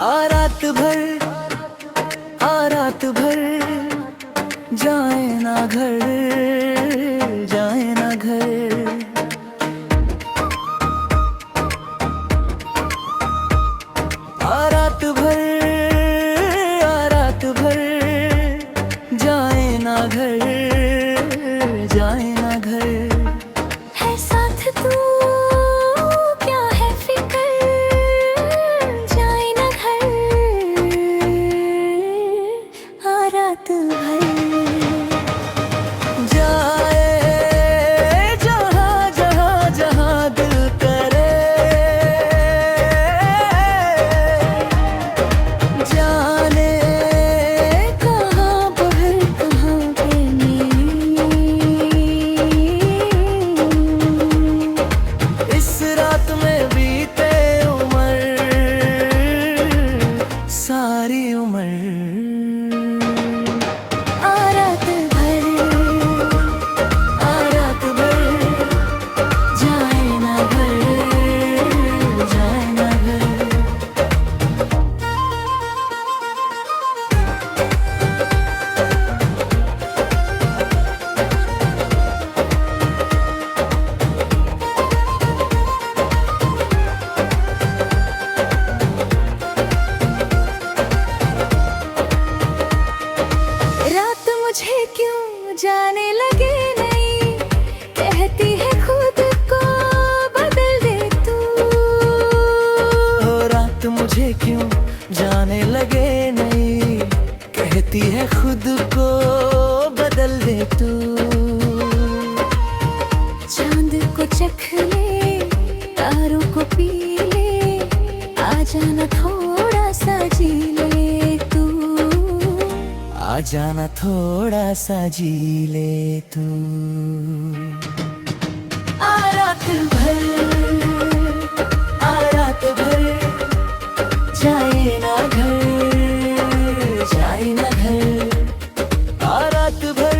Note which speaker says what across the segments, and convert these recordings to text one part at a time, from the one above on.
Speaker 1: आ रात भर जाए ना घर, जाए ना घर। आ रात भर जाए ना घर, जाए ना घर।
Speaker 2: है साथ तू क्या है फिक्र, जाए ना घर। आ रात भर
Speaker 1: जाए जहाँ जहाँ जहाँ दिल करे, जाने
Speaker 2: कहाँ पहर कहाँ पे मेरी।
Speaker 1: इस रात में बीते उम्र, सारी उम्र।
Speaker 2: आ रात भर
Speaker 1: जाए ना घर, जाए ना घर।
Speaker 2: रात मुझे क्यों जाने लगे नहीं, कहती है खुद को बदल दे तू।
Speaker 1: रात मुझे क्यों जाने लगे नहीं, कहती है खुद को बदल दे तू।
Speaker 2: चांद को चख ले, तारों को पी ले, आ जाना थोड़ा सा जी ले तू।
Speaker 1: आ जाना थोड़ा सा जी ले तू। आ रात भर जाए ना घर, जाए ना घर। आ रात भर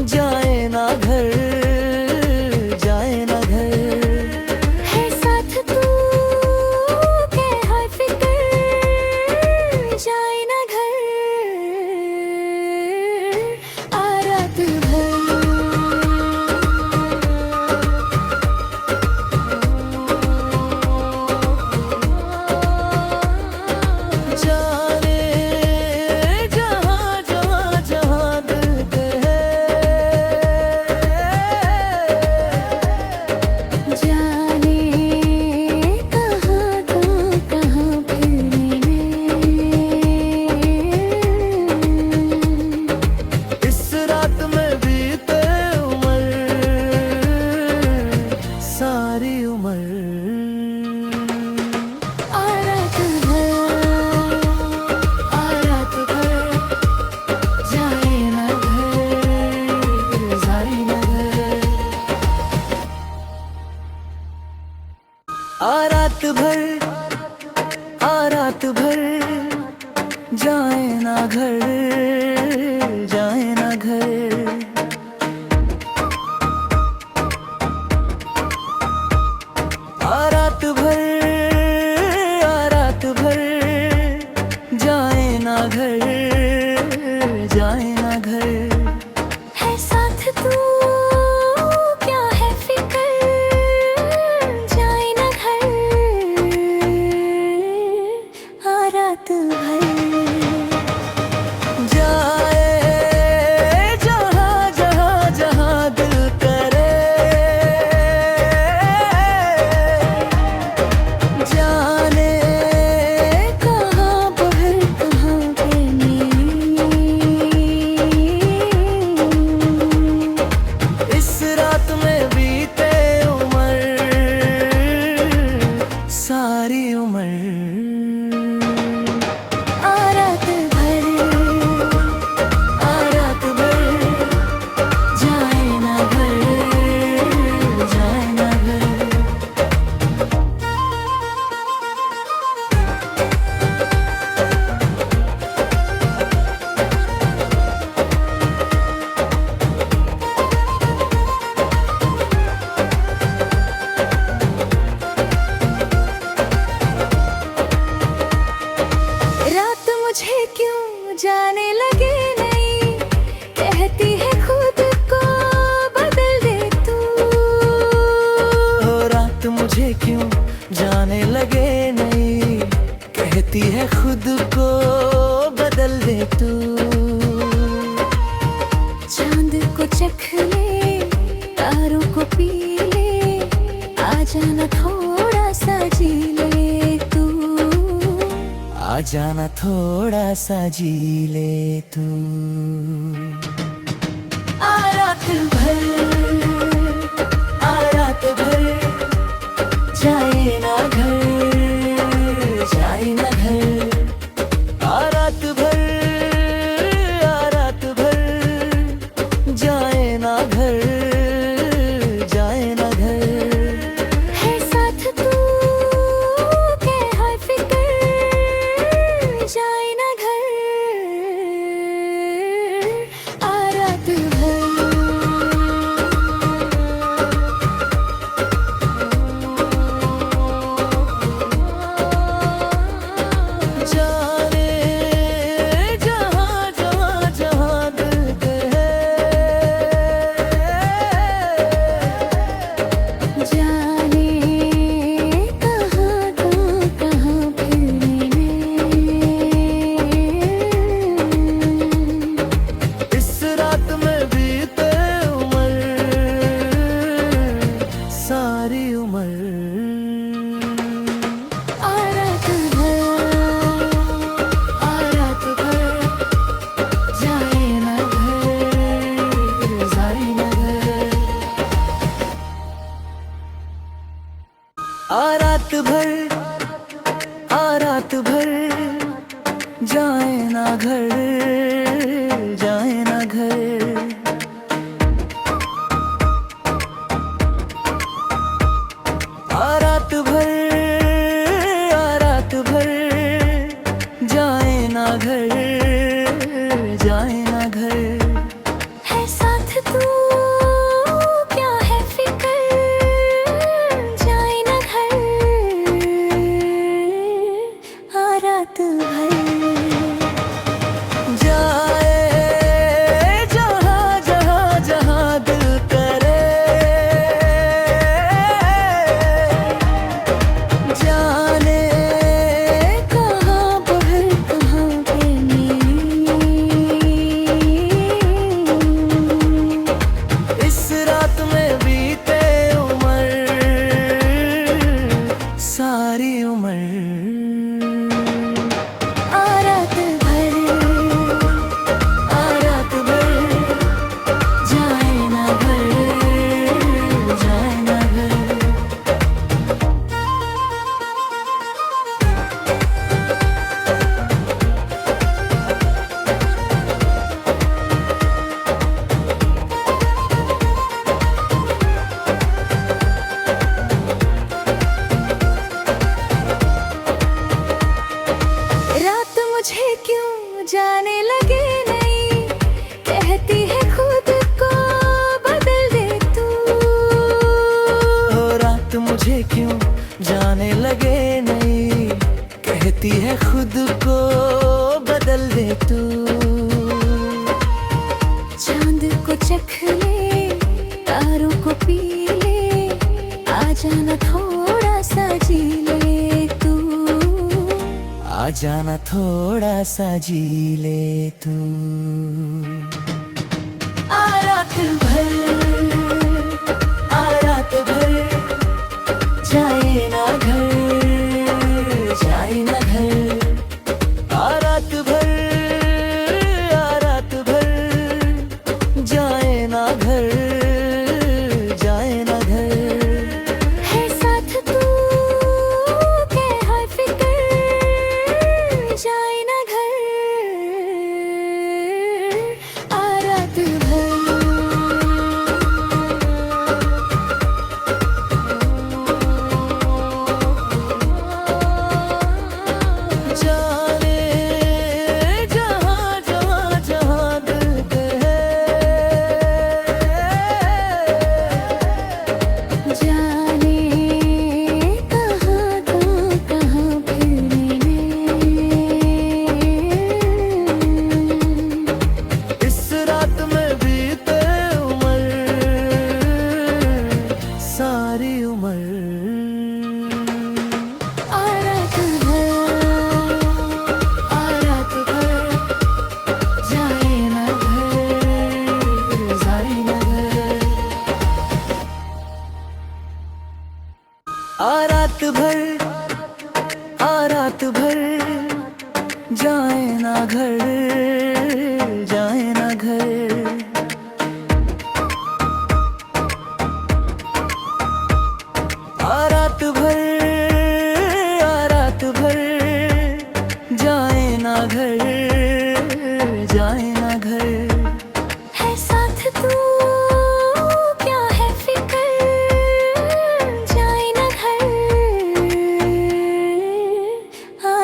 Speaker 1: जाए ना घर, जाए ना घर।
Speaker 2: है साथ तू क्या है फिक्र, जाए ना घर। आ रात भर
Speaker 1: जाने जहाँ जहाँ जहाँ दिल कहे,
Speaker 2: जाने कहाँ कहाँ फिरने में।
Speaker 1: इस रात में बीते उम्र, सारी उम्र।
Speaker 2: आ रात भर
Speaker 1: जाए ना घर, जाए ना घर। आ रात भर जाए ना घर, जाए ना घर। आ रात भर जाए ना घर, जाए ना घर।
Speaker 2: है साथ तू क्या है फिक्र, जाए ना घर। आ रात भर
Speaker 1: जाए जहाँ जहाँ जहाँ दिल करे, जाने कहाँ पहर कहाँ पे मेरी। इस रात में बीते उम्र, सारी उम्र।
Speaker 2: आ रात भर
Speaker 1: जाए ना घर, जाए ना घर। क्यों जाने लगे नहीं, कहती है खुद को बदल दे तू।
Speaker 2: चांद को चख ले, तारों को पी ले, आ जाना थोड़ा सा जी ले तू।
Speaker 1: आ जाना थोड़ा सा जी ले तू।
Speaker 2: आ रात भर,
Speaker 1: आ रात भर,
Speaker 2: जाए ना घर,
Speaker 1: जाए ना घर। आ रात भर, आ रात भर, जाए ना घर, जाए ना घर।
Speaker 2: है साथ तू के हर फिक्र, जाए ना घर। आ रात भर,
Speaker 1: जाने जहाँ जहाँ जहाँ दिल के
Speaker 2: जाने कहाँ कहाँ फिरने में।
Speaker 1: इस रात में बीते उम्र, सारी उम्र।
Speaker 2: आ रात भर, आ रात भर, जाए ना घर,
Speaker 1: जाए ना घर। आ रात भर, आ रात भर, जाए ना घर, जाए ना घर। आ रात भर, आ रात भर, जाए ना घर, जाए ना घर।
Speaker 2: है साथ तू क्या है फिक्र, जाए ना घर। आ रात भर,
Speaker 1: जाए जहाँ जहाँ जहाँ दिल करे,
Speaker 2: जाने कहाँ बहर कहाँ पे मेरी।
Speaker 1: इस रात में बीते उम्र, सारी उम्र।
Speaker 2: आ रात भर,
Speaker 1: आ रात भर,
Speaker 2: जाए ना घर,
Speaker 1: जाए ना घर।
Speaker 2: रात मुझे क्यों जाने लगे नहीं, कहती है खुद को बदल दे तू।
Speaker 1: ओ रात मुझे क्यों जाने लगे नहीं, कहती है खुद को बदल दे तू।
Speaker 2: चांद को चख ले, तारों को पी ले, आ जाना थोड़ा सा जी ले तू।
Speaker 1: आ जाना थोड़ा सा जी ले तू।
Speaker 2: आ रात भर,
Speaker 1: आ रात भर,
Speaker 2: जाए ना घर,
Speaker 1: जाए ना घर। आ रात भर, आ रात भर, जाए ना घर, जाए ना घर।
Speaker 2: है साथ तू के हर फिक्र, जाए ना घर। आ रात भर,
Speaker 1: भर रात भर जाए ना घर, जाए ना घर। रात भर जाए ना घर, जाए ना घर।
Speaker 2: है साथ तू क्या है फिक्र, जाए ना घर।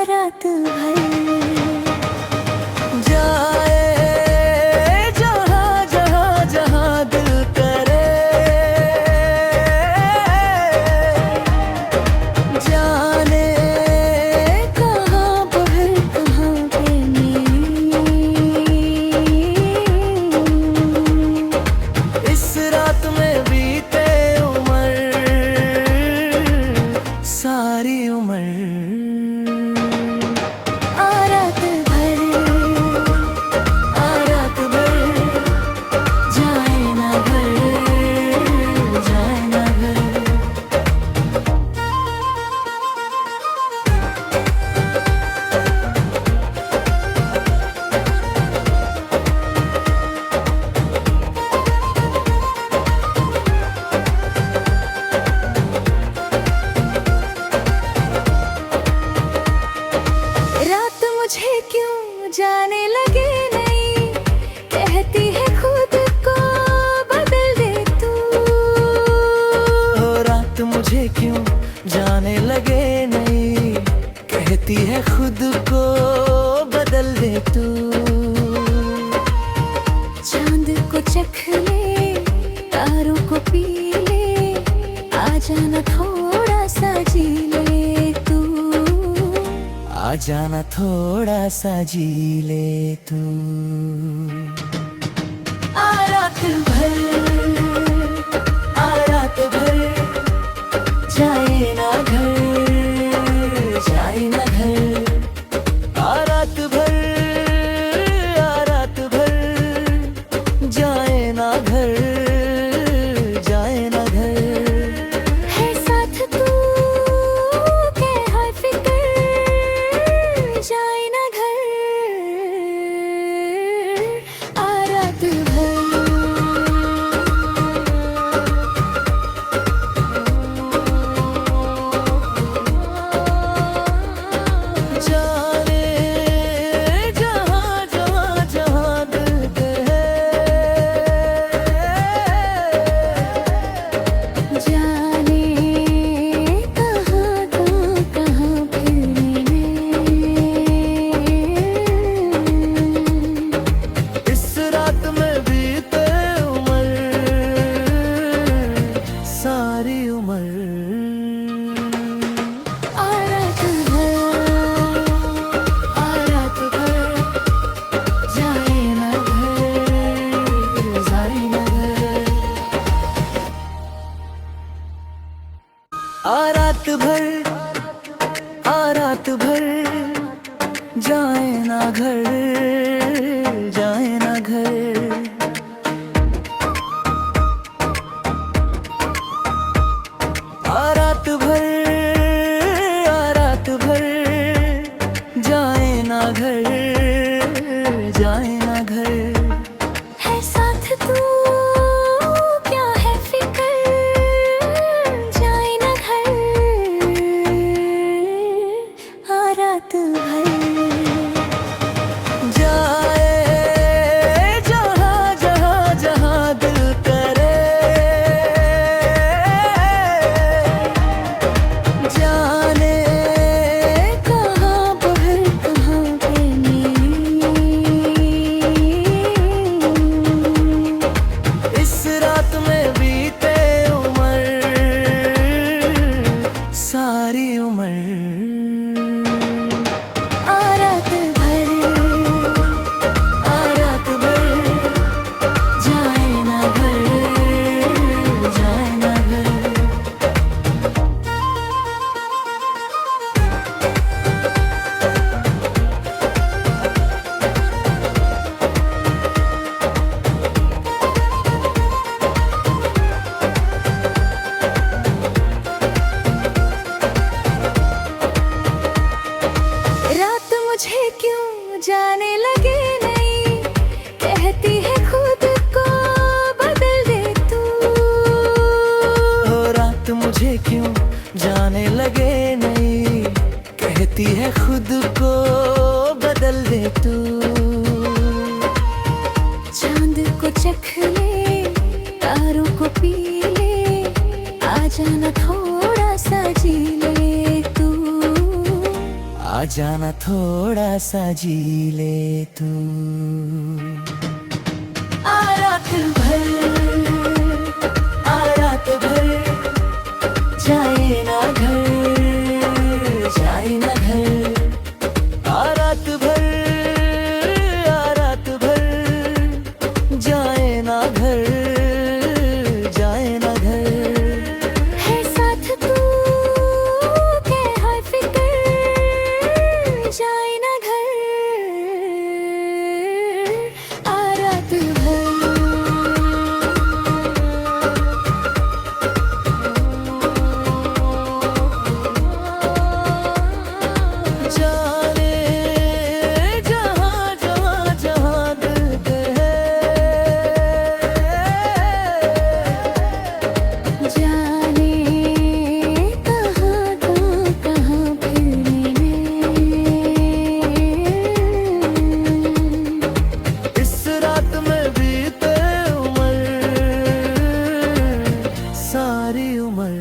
Speaker 2: रात भर
Speaker 1: जाए जहाँ जहाँ जहाँ दिल करे, जाने कहाँ पहर कहाँ पे इस रात में बीते उम्र, सारी उम्र।
Speaker 2: रात भर
Speaker 1: जाए ना घर, जाए ना घर।
Speaker 2: रात मुझे क्यों जाने लगे नहीं, कहती है खुद को बदल दे तू।
Speaker 1: रात मुझे क्यों जाने लगे नहीं, कहती है खुद को बदल दे तू।
Speaker 2: चांद को चख ले, तारों को पी ले, आ जाना थोड़ा सा जी ले तू।
Speaker 1: आ जाना थोड़ा सा जी ले तू। रात भर जाए ना घर, जाए ना घर। रात भर जाए ना घर, जाए ना घर।
Speaker 2: है साथ तू क्या है फिक्र, जाए ना घर। रात भर
Speaker 1: जाने जहाँ जहाँ जहाँ दिल करे,
Speaker 2: जाने कहाँ कहाँ फिरने
Speaker 1: इस रात में बीते उम्र, सारी उम्र।
Speaker 2: रात भर
Speaker 1: जाए ना घर, जाए ना घर। रात भर जाए ना घर, जाए ना घर। रात भर जाए ना घर, जाए ना घर।
Speaker 2: है साथ तू क्या है फिक्र, जाए ना घर। रात भर
Speaker 1: जाए जहाँ जहाँ जहाँ दिल करे, जाने कहाँ पहर कहाँ पे इस रात में बीते उम्र, सारी उम्र।
Speaker 2: रात भर
Speaker 1: जाए ना घर, जाए ना घर। कहती है खुद को बदल दे तू।
Speaker 2: चांद को चख ले, तारों को पी ले, आ जाना थोड़ा सा जी ले तू।
Speaker 1: आ जाना थोड़ा सा जी ले तू।
Speaker 2: आ रात भर,
Speaker 1: आ रात भर,
Speaker 2: जाए ना घर,
Speaker 1: जाए ना घर। आ रात भर, आ रात भर, जाए ना घर, जाए ना घर।
Speaker 2: है साथ तू के हर फिक्र, जाए ना घर। आ रात भर,
Speaker 1: जाने जहाँ जहाँ जहाँ दिल कहे,
Speaker 2: जाने कहाँ कहाँ फिरने में।
Speaker 1: इस रात में बीते उम्र, सारी उम्र।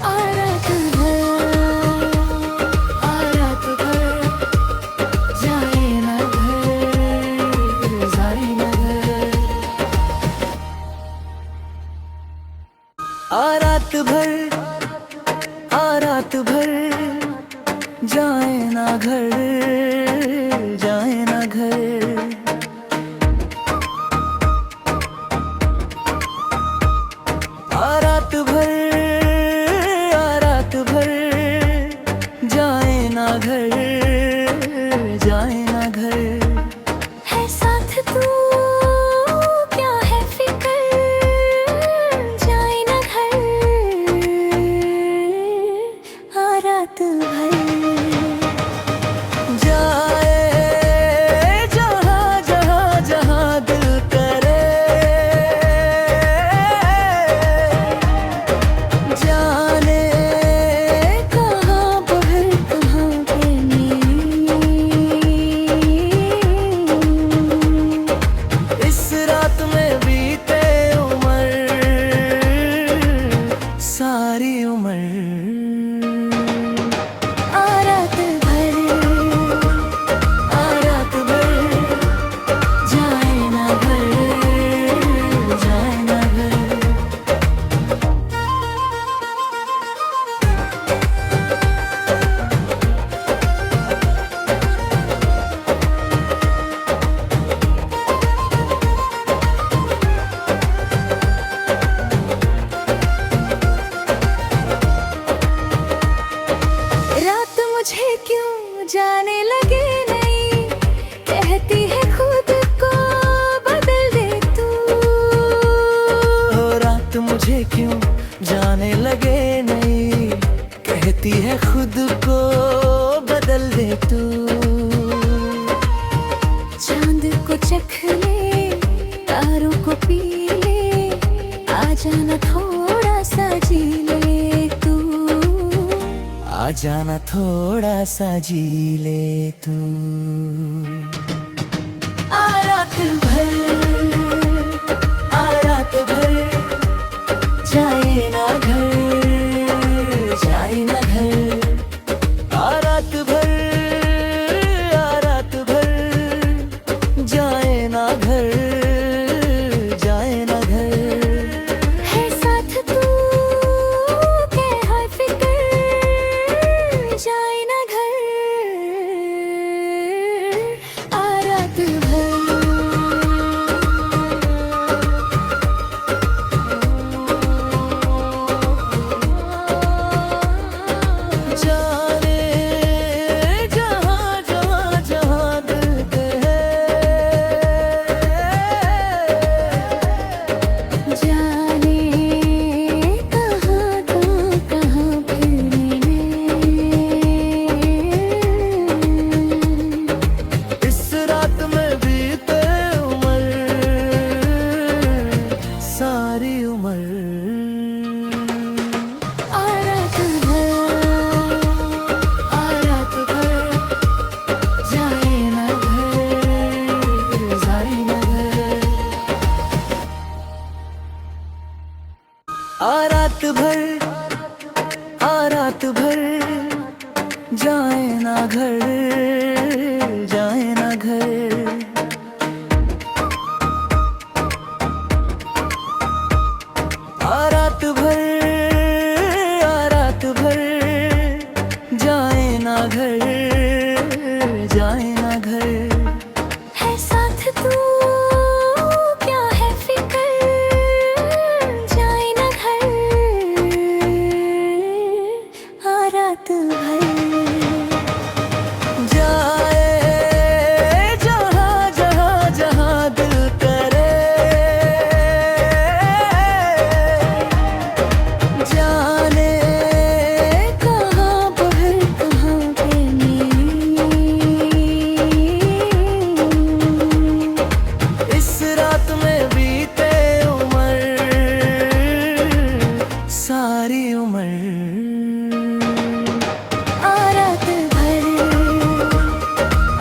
Speaker 2: आ रात भर, आ रात भर, जाए ना घर,
Speaker 1: जाए ना घर। आ रात भर, आ रात भर, जाए ना घर, जाए ना घर। आ रात भर, आ रात भर, जाए ना घर, जाए ना घर।
Speaker 2: है साथ तू क्या है फिक्र, जाए ना घर। आ रात भर,
Speaker 1: जाए जहाँ जहाँ जहाँ दिल करे,
Speaker 2: जाने कहाँ बहर कहाँ प्रेमी।
Speaker 1: इस रात में बीते उम्र, सारी उम्र।
Speaker 2: आ रात भर,
Speaker 1: आ रात भर,
Speaker 2: जाए ना घर,
Speaker 1: जाए ना घर।
Speaker 2: रात मुझे क्यों जाने लगे नहीं, कहती है खुद को बदल दे तू।
Speaker 1: ओ रात मुझे क्यों जाने लगे नहीं, कहती है खुद को बदल दे तू।
Speaker 2: चांद को चख ले, तारों को पी ले, आ जाना थोड़ा सा जी ले तू।
Speaker 1: आ जाना थोड़ा सा जी ले तू।
Speaker 2: आ रात भर,
Speaker 1: आ रात भर,
Speaker 2: जाए ना घर,
Speaker 1: जाए ना घर। आ रात भर, आ रात भर, जाए ना घर, जाए ना घर।
Speaker 2: है साथ तू के हर फिक्र, जाए ना घर। आ रात भर,
Speaker 1: रात भर जाए ना घर, जाए ना घर। आ रात भर जाए ना घर, जाए ना घर।
Speaker 2: है साथ तू क्या है फिक्र, जाए ना घर। आ रात भर
Speaker 1: जाए जहाँ जहाँ जहाँ दिल करे, जाने कहाँ पहर कहाँ प्रेमी। इस रात में बीते उम्र, सारी उम्र।
Speaker 2: आ रात भर,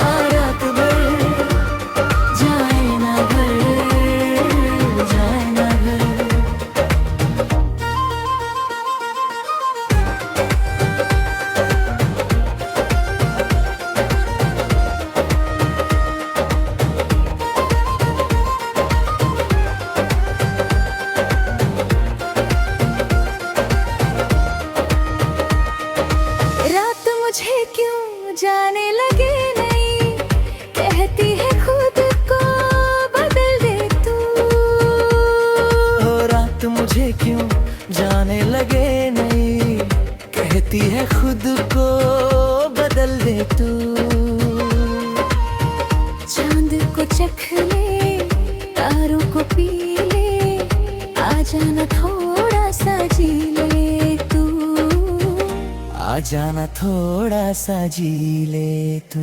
Speaker 1: आ रात भर
Speaker 2: जाए ना घर,
Speaker 1: जाए ना घर।
Speaker 2: रात मुझे क्यों जाने लगे नहीं, कहती है खुद को बदल दे तू।
Speaker 1: ओ रात मुझे क्यों जाने लगे नहीं, कहती है खुद को बदल दे तू।
Speaker 2: चांद को चख ले, तारों को पी ले, आ जाना थोड़ा सा जी ले तू।
Speaker 1: आ जाना थोड़ा सा जी ले तू।